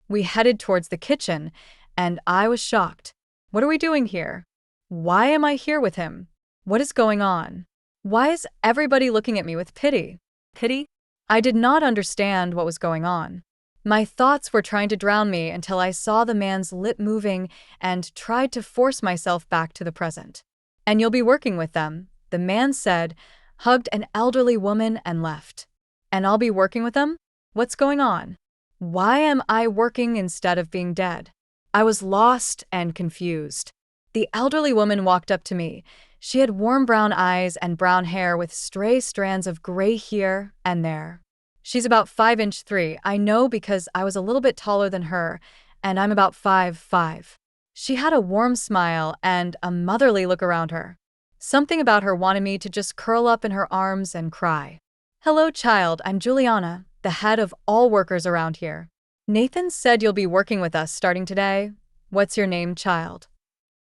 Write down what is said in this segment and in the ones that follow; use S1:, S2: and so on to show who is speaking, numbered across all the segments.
S1: We headed towards the kitchen, and I was shocked. What are we doing here? Why am I here with him? What is going on? Why is everybody looking at me with pity? Pity? I did not understand what was going on. My thoughts were trying to drown me until I saw the man's lip moving and tried to force myself back to the present. And you'll be working with them, the man said, hugged an elderly woman and left. And I'll be working with them? What's going on? Why am I working instead of being dead? I was lost and confused. The elderly woman walked up to me. She had warm brown eyes and brown hair with stray strands of gray here and there. She's about 5'3". I know because I was a little bit taller than her, and I'm about 5'5". She had a warm smile and a motherly look around her. Something about her wanted me to just curl up in her arms and cry. Hello, child, I'm Juliana, the head of all workers around here. Nathan said you'll be working with us starting today. What's your name, child?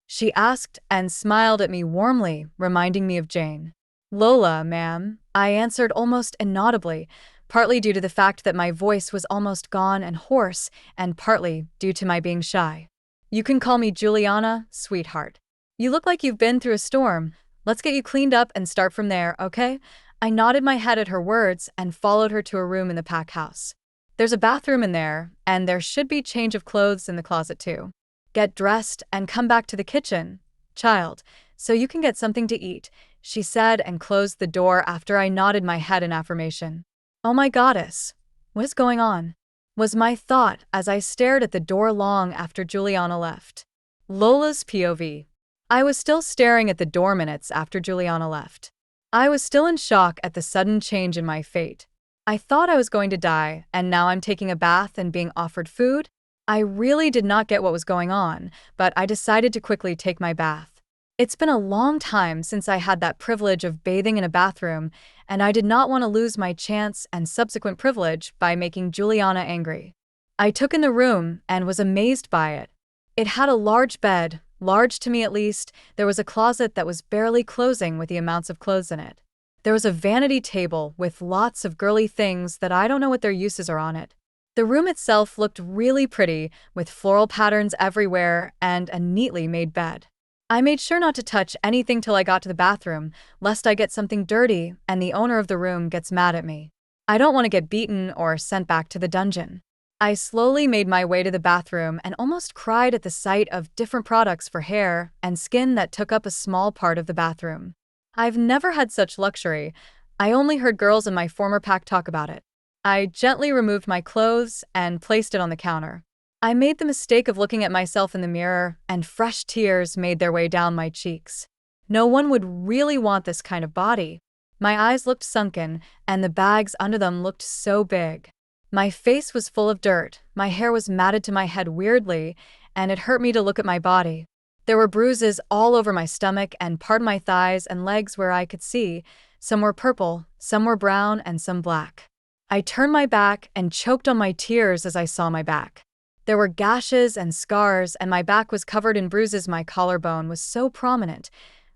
S1: She asked and smiled at me warmly, reminding me of Jane. Lola, ma'am, I answered almost inaudibly, partly due to the fact that my voice was almost gone and hoarse, and partly due to my being shy. You can call me Juliana, sweetheart. You look like you've been through a storm. Let's get you cleaned up and start from there, okay? I nodded my head at her words and followed her to a room in the pack house. There's a bathroom in there, and there should be change of clothes in the closet too. Get dressed and come back to the kitchen, child, so you can get something to eat, she said and closed the door after I nodded my head in affirmation. Oh my goddess, what is going on? Was my thought as I stared at the door long after Juliana left. Lola's POV. I was still staring at the door minutes after Juliana left. I was still in shock at the sudden change in my fate. I thought I was going to die, and now I'm taking a bath and being offered food? I really did not get what was going on, but I decided to quickly take my bath. It's been a long time since I had that privilege of bathing in a bathroom, and I did not want to lose my chance and subsequent privilege by making Juliana angry. I took in the room and was amazed by it. It had a large bed, large to me at least. There was a closet that was barely closing with the amounts of clothes in it. There was a vanity table with lots of girly things that I don't know what their uses are on it. The room itself looked really pretty, with floral patterns everywhere and a neatly made bed. I made sure not to touch anything till I got to the bathroom, lest I get something dirty and the owner of the room gets mad at me. I don't want to get beaten or sent back to the dungeon. I slowly made my way to the bathroom and almost cried at the sight of different products for hair and skin that took up a small part of the bathroom. I've never had such luxury. I only heard girls in my former pack talk about it. I gently removed my clothes and placed it on the counter. I made the mistake of looking at myself in the mirror, and fresh tears made their way down my cheeks. No one would really want this kind of body. My eyes looked sunken, and the bags under them looked so big. My face was full of dirt, my hair was matted to my head weirdly, and it hurt me to look at my body. There were bruises all over my stomach and part of my thighs and legs where I could see. Some were purple, some were brown, and some black. I turned my back and choked on my tears as I saw my back. There were gashes and scars, and my back was covered in bruises. My collarbone was so prominent.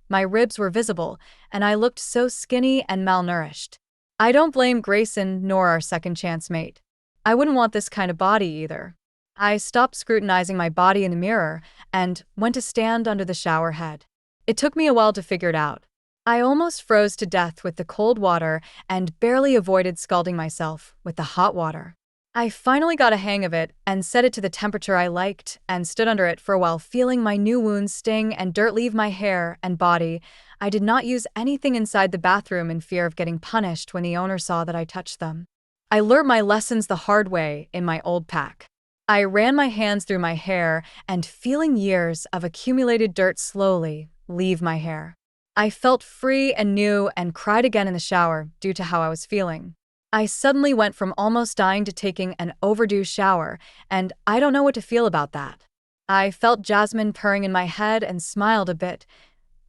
S1: My ribs were visible, and I looked so skinny and malnourished. I don't blame Grayson nor our second chance mate. I wouldn't want this kind of body either. I stopped scrutinizing my body in the mirror and went to stand under the shower head. It took me a while to figure it out. I almost froze to death with the cold water and barely avoided scalding myself with the hot water. I finally got a hang of it and set it to the temperature I liked and stood under it for a while, feeling my new wounds sting and dirt leave my hair and body. I did not use anything inside the bathroom in fear of getting punished when the owner saw that I touched them. I learned my lessons the hard way in my old pack. I ran my hands through my hair and feeling years of accumulated dirt slowly leave my hair. I felt free and new and cried again in the shower due to how I was feeling. I suddenly went from almost dying to taking an overdue shower, and I don't know what to feel about that. I felt Jasmine purring in my head and smiled a bit.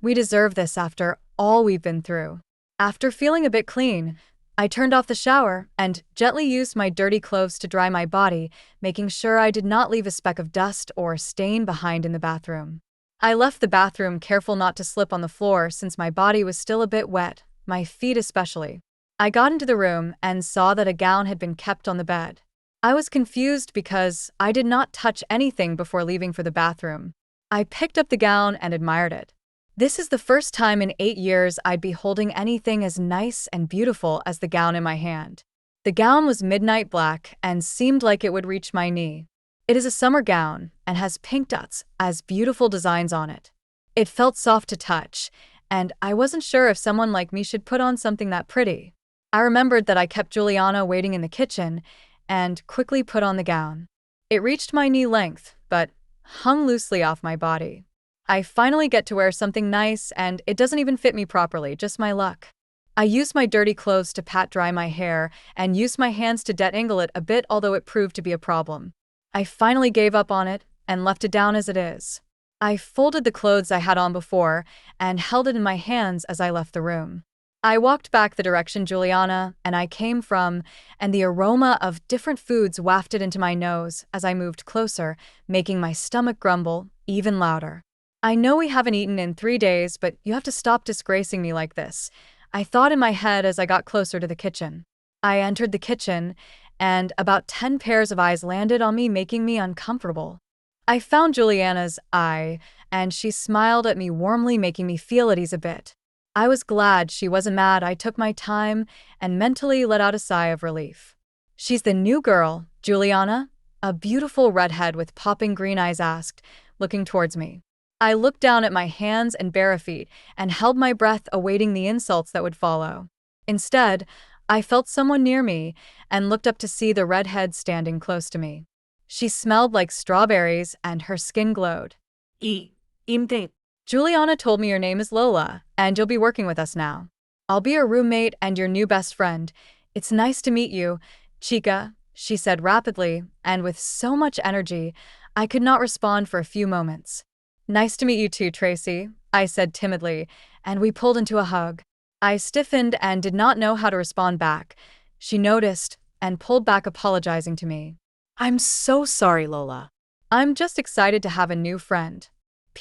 S1: We deserve this after all we've been through. After feeling a bit clean, I turned off the shower and gently used my dirty clothes to dry my body, making sure I did not leave a speck of dust or stain behind in the bathroom. I left the bathroom careful not to slip on the floor since my body was still a bit wet, my feet especially. I got into the room and saw that a gown had been kept on the bed. I was confused because I did not touch anything before leaving for the bathroom. I picked up the gown and admired it. This is the first time in 8 years I'd be holding anything as nice and beautiful as the gown in my hand. The gown was midnight black and seemed like it would reach my knee. It is a summer gown and has pink dots as beautiful designs on it. It felt soft to touch, and I wasn't sure if someone like me should put on something that pretty. I remembered that I kept Juliana waiting in the kitchen and quickly put on the gown. It reached my knee length, but hung loosely off my body. I finally get to wear something nice, and it doesn't even fit me properly, just my luck. I used my dirty clothes to pat dry my hair and used my hands to detangle it a bit, although it proved to be a problem. I finally gave up on it and left it down as it is. I folded the clothes I had on before and held it in my hands as I left the room. I walked back the direction Juliana and I came from, and the aroma of different foods wafted into my nose as I moved closer, making my stomach grumble even louder. I know we haven't eaten in 3 days, but you have to stop disgracing me like this, I thought in my head as I got closer to the kitchen. I entered the kitchen, and about 10 pairs of eyes landed on me, making me uncomfortable. I found Juliana's eye, and she smiled at me warmly, making me feel at ease a bit. I was glad she wasn't mad. I took my time and mentally let out a sigh of relief. "She's the new girl, Juliana?" A beautiful redhead with popping green eyes asked, looking towards me. I looked down at my hands and bare feet and held my breath, awaiting the insults that would follow. Instead, I felt someone near me and looked up to see the redhead standing close to me. She smelled like strawberries and her skin glowed. Imte. "Juliana told me your name is Lola, and you'll be working with us now. I'll be your roommate and your new best friend. It's nice to meet you, chica," she said rapidly, and with so much energy, I could not respond for a few moments. "Nice to meet you too, Tracy," I said timidly, and we pulled into a hug. I stiffened and did not know how to respond back. She noticed and pulled back, apologizing to me. "I'm so sorry, Lola. I'm just excited to have a new friend.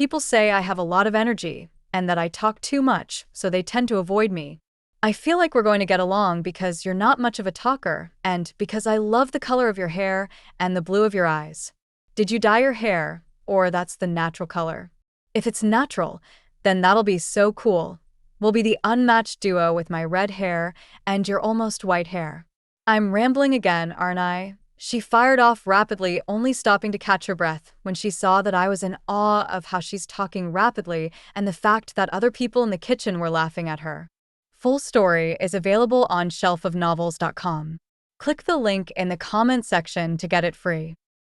S1: People say I have a lot of energy and that I talk too much, so they tend to avoid me. I feel like we're going to get along because you're not much of a talker and because I love the color of your hair and the blue of your eyes. Did you dye your hair, or that's the natural color? If it's natural, then that'll be so cool. We'll be the unmatched duo with my red hair and your almost white hair." I'm rambling again, aren't I? She fired off rapidly, only stopping to catch her breath when she saw that I was in awe of how she's talking rapidly and the fact that other people in the kitchen were laughing at her. Full story is available on shelfofnovels.com. Click the link in the comment section to get it free.